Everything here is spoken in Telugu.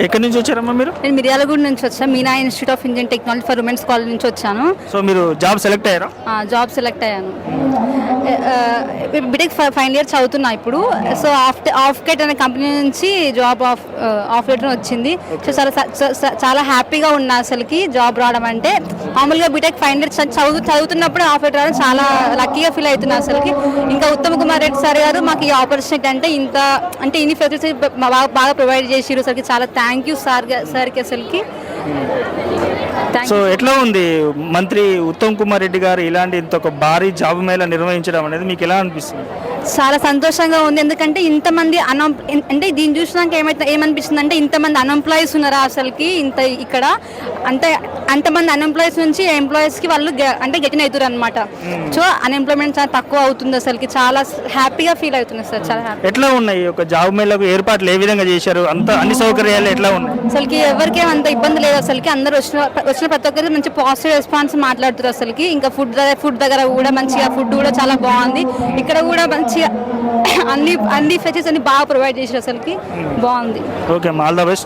ఎక్కడి నుంచి వచ్చారమ్మా మీరు? నేను మిర్యాలగూడ నుంచి వచ్చాను. Meena institute of Indian technology for women's college నుంచి వచ్చాను. సో మీరు జాబ్ సెలెక్ట్ అయ్యారా? జాబ్ సెలెక్ట్ అయ్యాను. బీటెక్ ఫైనల్ ఇయర్ చదువుతున్నా ఇప్పుడు. సో ఆఫ్కేట్ అనే కంపెనీ నుంచి జాబ్ ఆఫ్ లెటర్ వచ్చింది. సో చాలా హ్యాపీగా ఉన్నా అసలుకి జాబ్ రావడం అంటే. మామూలుగా బీటెక్ ఫైనల్ ఇయర్ చదువుతున్నప్పుడు ఆఫ్ లెటర్ రావడం చాలా లక్కీగా ఫీల్ అవుతున్నా అసలుకి. ఇంకా ఉత్తమ్ కుమార్ రెడ్డి సార్ గారు మాకు ఈ ఆపర్చునిటీ అంటే ఇన్ని ఫెసిలిటీస్ బాగా ప్రొవైడ్ చేసిరు అసలుకి. చాలా థ్యాంక్ యూ సార్కి అసలుకి. సో ఎట్లా ఉంది మంత్రి ఉత్తమ్ కుమార్ రెడ్డి గారు ఇలాంటి ఇంత ఒక భారీ జాబ్ మేళా నిర్వహించడం అనేది మీకు ఎలా అనిపిస్తుంది? చాలా సంతోషంగా ఉంది. ఎందుకంటే ఇంతమంది అంటే దీన్ని చూసినాక ఏమనిపిస్తుంది అంటే ఇంతమంది అన్ఎంప్లాయీస్ ఉన్నారా అసలుకి ఇక్కడ అంతమంది అన్ఎంప్లాయీస్ నుంచి ఎంప్లాయీస్కి వాళ్ళు అంటే గెటిన్ అవుతారు అనమాట. సో అన్ఎంప్లాయ్మెంట్ చాలా తక్కువ అవుతుంది అసలుకి. చాలా హ్యాపీగా ఫీల్ అవుతుంది సార్. చాలా హ్యాపీ. ఎట్లా ఉన్నాయి ఒక జాబ్ మేళకు ఏర్పాట్లు ఏ విధంగా చేశారు? అన్ని సౌకర్యాలు ఎట్లా ఉన్నాయి? అసలుకి ఎవరికేం అంత ఇబ్బంది లేదు అసలుకి. అందరూ వచ్చిన ప్రతి ఒక్కరికి మంచి పాజిటివ్ రెస్పాన్స్ మాట్లాడుతారు అసలుకి. ఇంకా ఫుడ్ దగ్గర కూడా మంచిగా ఫుడ్ కూడా చాలా బాగుంది. ఇక్కడ కూడా మంచిగా అన్ని ఫెసిలిటీస్ అన్ని బాగా ప్రొవైడ్ చేశారు అసలుకి. బాగుంది. Okay, all the best.